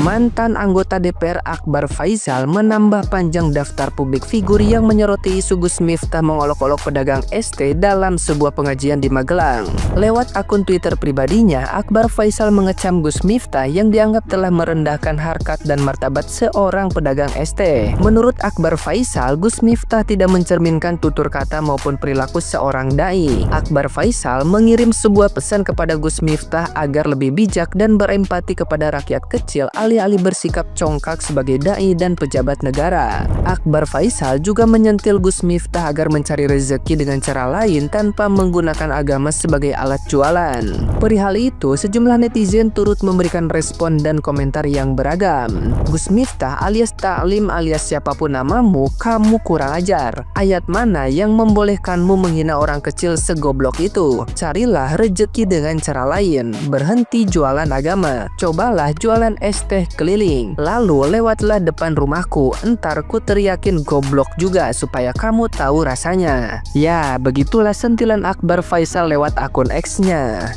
Mantan anggota DPR Akbar Faisal menambah panjang daftar publik figur yang menyoroti isu Gus Miftah mengolok-olok pedagang ST dalam sebuah pengajian di Magelang. Lewat akun Twitter pribadinya, Akbar Faisal mengecam Gus Miftah yang dianggap telah merendahkan harkat dan martabat seorang pedagang ST. Menurut Akbar Faisal, Gus Miftah tidak mencerminkan tutur kata maupun perilaku seorang dai. Akbar Faisal mengirim sebuah pesan kepada Gus Miftah agar lebih bijak dan berempati kepada rakyat kecil alih-alih bersikap congkak sebagai dai dan pejabat negara. Akbar Faisal juga menyentil Gus Miftah agar mencari rezeki dengan cara lain tanpa menggunakan agama sebagai alat jualan. Perihal itu, sejumlah netizen turut memberikan respon dan komentar yang beragam. Gus Miftah alias Taklim alias siapapun namamu, kamu kurang ajar. Ayat mana yang membolehkanmu menghina orang kecil segoblok itu? Carilah rezeki dengan cara lain. Berhenti jualan agama. Cobalah jualan es teh keliling. Lalu lewatlah depan rumahku. Entar ku teriakin goblok juga supaya kamu tahu rasanya. Ya, begitulah sentilan Akbar Faisal lewat akun X-nya.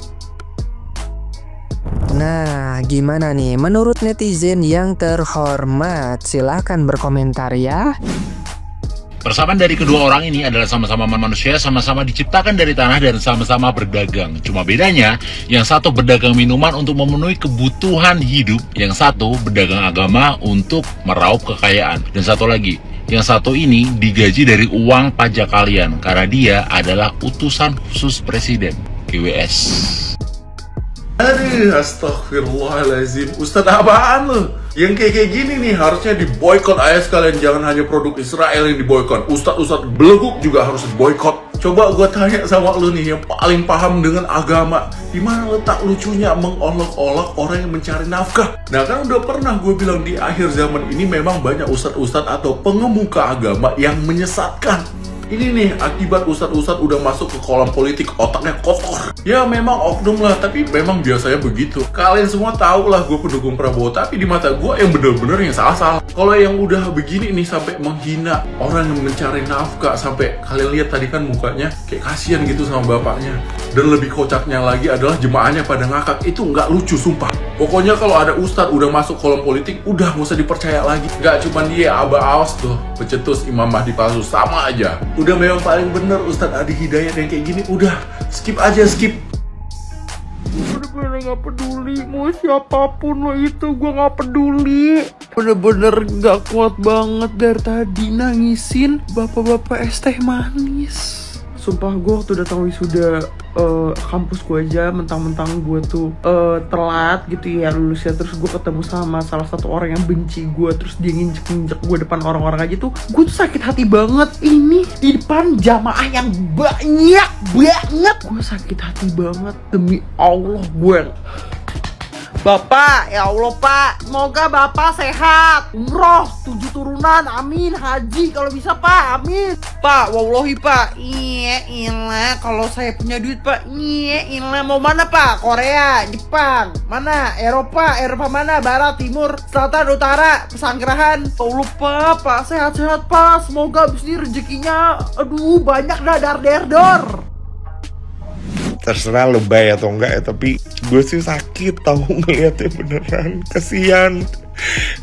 Nah, gimana nih menurut netizen yang terhormat? Silahkan berkomentar ya. Persamaan dari kedua orang ini adalah sama-sama manusia, sama-sama diciptakan dari tanah dan sama-sama berdagang. Cuma bedanya, yang satu berdagang minuman untuk memenuhi kebutuhan hidup, yang satu berdagang agama untuk meraup kekayaan. Dan satu lagi, yang satu ini digaji dari uang pajak kalian karena dia adalah utusan khusus presiden, GWS. Aduh, astagfirullahaladzim. Ustadz apaan lu? Yang kayak gini nih harusnya diboykot aja sekalian. Jangan hanya produk Israel yang diboykot. Ustadz beleguk juga harus diboykot. Coba gue tanya sama lu nih yang paling paham dengan agama, di mana letak lucunya mengolok-olok orang yang mencari nafkah? Nah kan udah pernah gue bilang di akhir zaman ini memang banyak ustadz-ustadz atau pengemuka agama yang menyesatkan. Ini nih akibat ustadz-ustadz udah masuk ke kolam politik, otaknya kotor. Ya memang oknum lah, tapi memang biasanya begitu. Kalian semua tahu lah gue pendukung Prabowo, tapi di mata gue yang bener-bener yang salah-salah. Kalau yang udah begini nih sampai menghina orang yang mencari nafkah, sampai kalian lihat tadi kan mukanya kayak kasihan gitu sama bapaknya. Dan lebih kocaknya lagi adalah jemaahnya pada ngakak. Itu nggak lucu sumpah. Pokoknya kalau ada ustadz udah masuk kolam politik, udah nggak usah dipercaya lagi. Nggak cuma dia, Abah Awas tuh, pecetus Imam Mahdi palsu, sama aja. Udah memang paling bener Ustadz Adi Hidayat yang kayak gini, udah skip aja, skip. Bener-bener gak peduli mau siapapun lo itu, gue gak peduli. Bener-bener gak kuat banget dari tadi nangisin bapak-bapak es teh manis. Sumpah gue waktu datang wisuda kampus gue aja, mentang-mentang gue tuh telat gitu ya lulusnya. Terus gue ketemu sama salah satu orang yang benci gue, terus dia nginjek-nginjek gue depan orang-orang aja tuh. Gue tuh sakit hati banget. Ini di depan jamaah yang banyak banget. Gue sakit hati banget, demi Allah gue. Bapak, ya Allah Pak, semoga Bapak sehat, umroh 7 turunan, amin, haji kalau bisa Pak, amin. Pak, wallahi Pak, iya ilah kalau saya punya duit Pak, iya ilah. Mau mana Pak? Korea, Jepang, mana? Eropa mana? Barat, timur, selatan, utara, pesanggerahan. Tolong Pak, sehat-sehat Pak, semoga abis ini rezekinya, aduh banyak dah dar-der-dor. Terserah lo bay atau enggak ya, tapi gue sih sakit tahu ngeliatnya, beneran kasihan.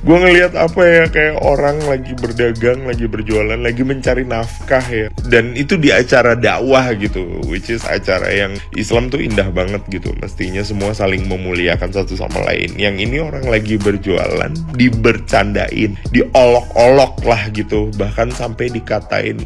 Gue ngeliat apa ya, kayak orang lagi berdagang, lagi berjualan, lagi mencari nafkah ya. Dan itu di acara dakwah gitu, which is acara yang Islam tuh indah banget gitu. Mestinya semua saling memuliakan satu sama lain. Yang ini orang lagi berjualan, dibercandain, diolok-olok lah gitu. Bahkan sampai dikatain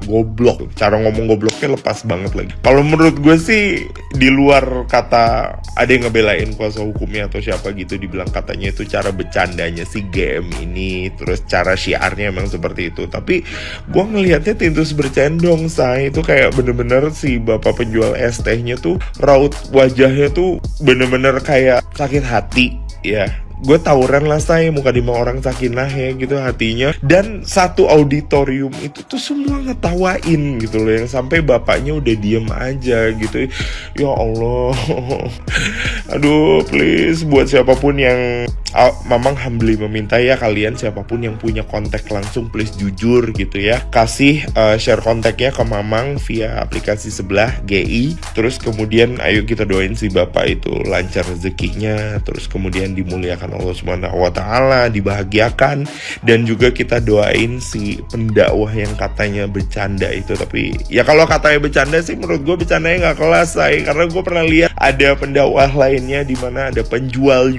goblok. Cara ngomong gobloknya lepas banget lagi. Kalau menurut gue sih di luar kata ada yang ngebelain kuasa hukumnya atau siapa gitu, dibilang katanya itu cara bercandanya si game ini, terus cara syiarnya emang seperti itu. Tapi gue ngelihatnya tintus bercandong, say. Itu kayak bener-bener si bapak penjual es tehnya tuh raut wajahnya tuh bener-bener kayak sakit hati ya. Gue tawuran lah saya, muka 5 orang sakinah ya gitu hatinya. Dan satu auditorium itu tuh semua ngetawain gitu loh, yang sampai bapaknya udah diem aja gitu. Ya Allah. Aduh, please buat siapapun yang Mamang humbly meminta ya, kalian siapapun yang punya kontak langsung please jujur gitu ya. Kasih share kontaknya ke Mamang via aplikasi sebelah GI. Terus kemudian ayo kita doain si bapak itu lancar rezekinya, terus kemudian dimuliakan Allah Subhanahu wa taala, dibahagiakan, dan juga kita doain si pendakwah yang katanya bercanda itu. Tapi ya kalau katanya bercanda sih menurut gue bercandanya nggak kelas, karena gue pernah lihat ada pendakwah lainnya di mana ada penjual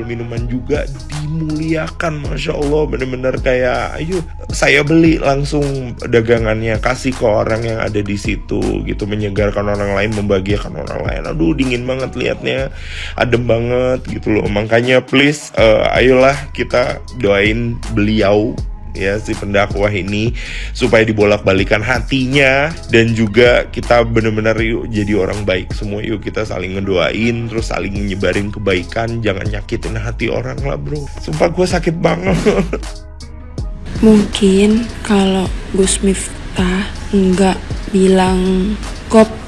minuman juga dimuliakan, masya Allah, bener-bener kayak ayo saya beli langsung dagangannya, kasih ke orang yang ada di situ gitu, menyegarkan orang lain, membahagiakan orang lain. Aduh, dingin banget liatnya, adem banget gitu loh. Makanya please ayolah kita doain beliau ya, si pendakwah ini, supaya dibolak-balikan hatinya, dan juga kita benar-benar yuk jadi orang baik semua. Yuk kita saling ngedoain, terus saling nyebarin kebaikan, jangan nyakitin hati orang lah bro. Sumpah gue sakit banget. Mungkin kalau Gus Miftah nggak bilang kop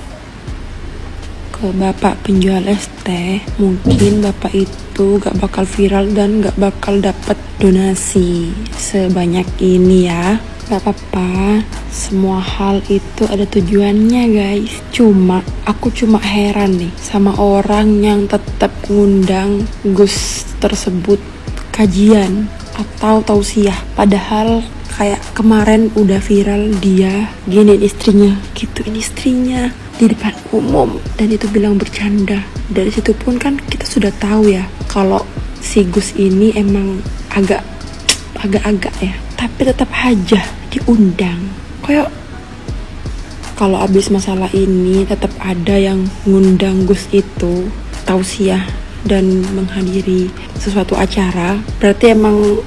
ke bapak penjual es teh, mungkin bapak itu gak bakal viral dan gak bakal dapat donasi sebanyak ini ya. Gak apa-apa, semua hal itu ada tujuannya guys. Aku cuma heran nih sama orang yang tetap ngundang Gus tersebut kajian atau tausiah, padahal kayak kemarin udah viral dia giniin istrinya, gituin istrinya di depan umum, dan itu bilang bercanda. Dari situ pun kan kita sudah tahu ya kalau si Gus ini emang agak-agak ya, tapi tetap aja diundang. Kayak kalau abis masalah ini tetap ada yang ngundang Gus itu tausiah dan menghadiri sesuatu acara, berarti emang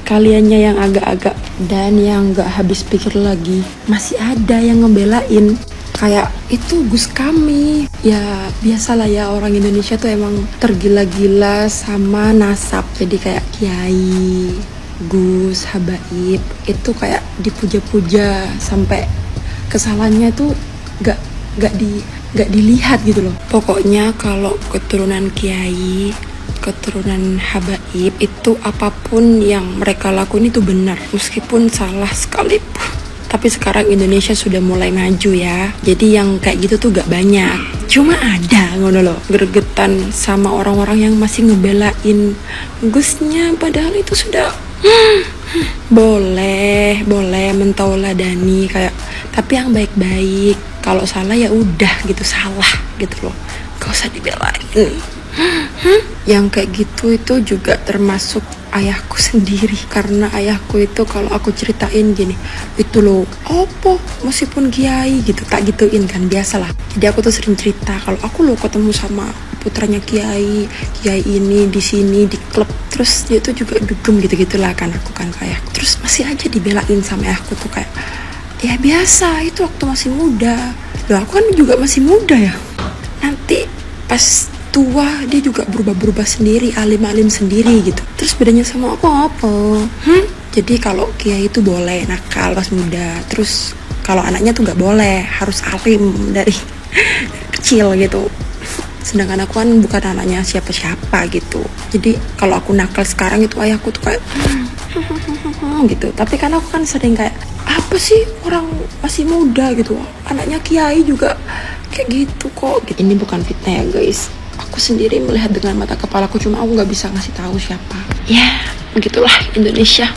kaliannya yang agak-agak dan yang gak habis pikir lagi. Masih ada yang ngebelain kayak itu Gus kami. Ya biasalah ya, orang Indonesia tuh emang tergila-gila sama nasab. Jadi kayak kiai, Gus, habaib itu kayak dipuja-puja sampai kesalahannya tuh gak dilihat gitu loh. Pokoknya kalau keturunan kiai, keturunan habaib itu apapun yang mereka lakuin itu benar, meskipun salah sekalipun. Tapi sekarang Indonesia sudah mulai maju ya, jadi yang kayak gitu tuh gak banyak. Cuma ada ngono loh, gregetan sama orang-orang yang masih ngebelain Gusnya, padahal itu sudah boleh mentauladani kayak, tapi yang baik-baik. Kalau salah ya udah gitu, salah gitu loh, gak usah dibelain. Yang kayak gitu itu juga termasuk ayahku sendiri, karena ayahku itu kalau aku ceritain gini, itu loh opo meskipun kiai gitu, tak gituin kan, biasalah. Jadi aku tuh sering cerita kalau aku loh ketemu sama putranya kiai ini di sini di klub, terus dia tuh juga dugem gitu-gitulah kan, aku kan kayak, terus masih aja dibelain sama ayahku tuh kayak ya biasa, itu waktu masih muda. Loh aku kan juga masih muda ya, nanti pas tua dia juga berubah sendiri, alim sendiri gitu. Terus bedanya sama aku apa? Jadi kalau kiai itu boleh nakal pas muda, terus kalau anaknya tuh nggak boleh, harus alim dari kecil gitu. Sedangkan aku kan bukan anaknya siapa-siapa gitu. Jadi kalau aku nakal sekarang itu ayahku tuh kayak gitu. Tapi kan aku kan sering kayak, apa sih orang masih muda gitu, anaknya kiai juga kayak gitu kok gitu. Ini bukan fitnah ya guys, aku sendiri melihat dengan mata kepalaku, cuma aku nggak bisa ngasih tahu siapa. Ya begitulah Indonesia.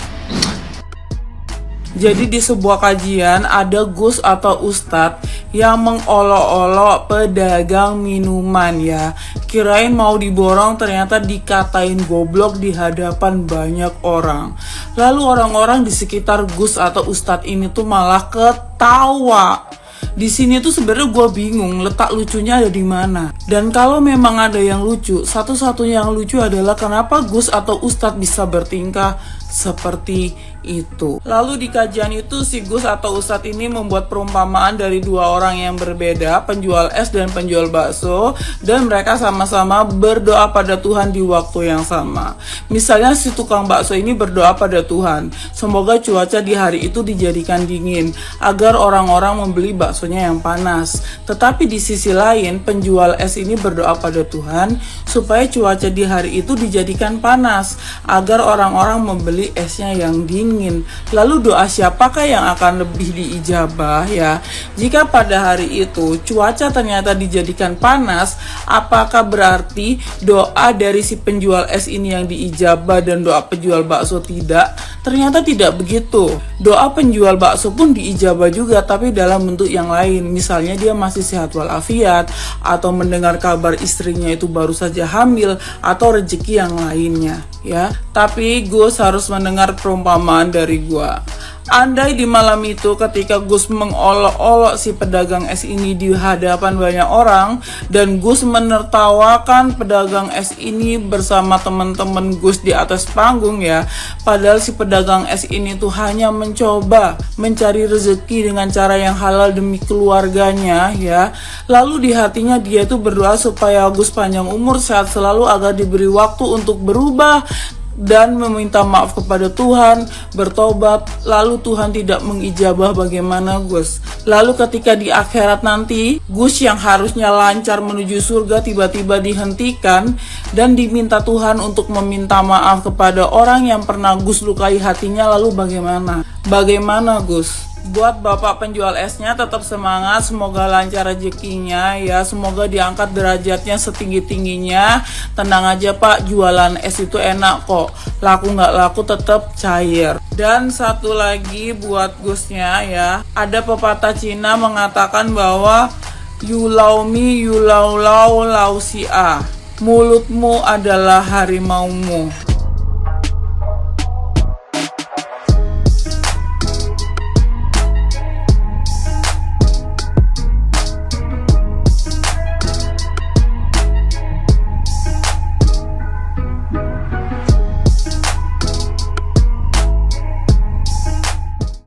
Jadi di sebuah kajian ada Gus atau Ustadz yang mengolok-olok pedagang minuman ya. Kirain mau diborong, ternyata dikatain goblok di hadapan banyak orang. Lalu orang-orang di sekitar Gus atau Ustadz ini tuh malah ketawa. Di sini tuh sebenarnya gue bingung letak lucunya ada di mana. Dan kalau memang ada yang lucu, satu-satunya yang lucu adalah kenapa Gus atau Ustadz bisa bertingkah seperti itu. Lalu di kajian itu si Gus atau Ustadz ini membuat perumpamaan dari dua orang yang berbeda, penjual es dan penjual bakso, dan mereka sama-sama berdoa pada Tuhan di waktu yang sama. Misalnya si tukang bakso ini berdoa pada Tuhan, semoga cuaca di hari itu dijadikan dingin agar orang-orang membeli baksonya yang panas. Tetapi di sisi lain penjual es ini berdoa pada Tuhan supaya cuaca di hari itu dijadikan panas agar orang-orang membeli esnya yang dingin. Lalu doa siapakah yang akan lebih diijabah ya? Jika pada hari itu cuaca ternyata dijadikan panas, apakah berarti doa dari si penjual es ini yang diijabah dan doa penjual bakso tidak? Ternyata tidak begitu. Doa penjual bakso pun diijabah juga, tapi dalam bentuk yang lain. Misalnya dia masih sehat walafiat, atau mendengar kabar istrinya itu baru saja hamil, atau rezeki yang lainnya ya. Tapi Gus harus mendengar perumpamaan dari gua. Andai di malam itu ketika Gus mengolok-olok si pedagang es ini di hadapan banyak orang, dan Gus menertawakan pedagang es ini bersama teman-teman Gus di atas panggung ya, padahal si pedagang es ini tuh hanya mencoba mencari rezeki dengan cara yang halal demi keluarganya ya. Lalu di hatinya dia itu berdoa supaya Gus panjang umur, sehat selalu, agar diberi waktu untuk berubah dan meminta maaf kepada Tuhan, bertobat. Lalu Tuhan tidak mengijabah, bagaimana Gus? Lalu ketika di akhirat nanti Gus yang harusnya lancar menuju surga tiba-tiba dihentikan dan diminta Tuhan untuk meminta maaf kepada orang yang pernah Gus lukai hatinya, lalu bagaimana? Bagaimana Gus? Buat bapak penjual esnya tetap semangat, semoga lancar rezekinya ya, semoga diangkat derajatnya setinggi-tingginya. Tenang aja Pak, jualan es itu enak kok, laku nggak laku tetap cair. Dan satu lagi buat Gusnya ya, ada pepatah Cina mengatakan bahwa you lau mi you lau lau lau si a, mulutmu adalah harimaumu.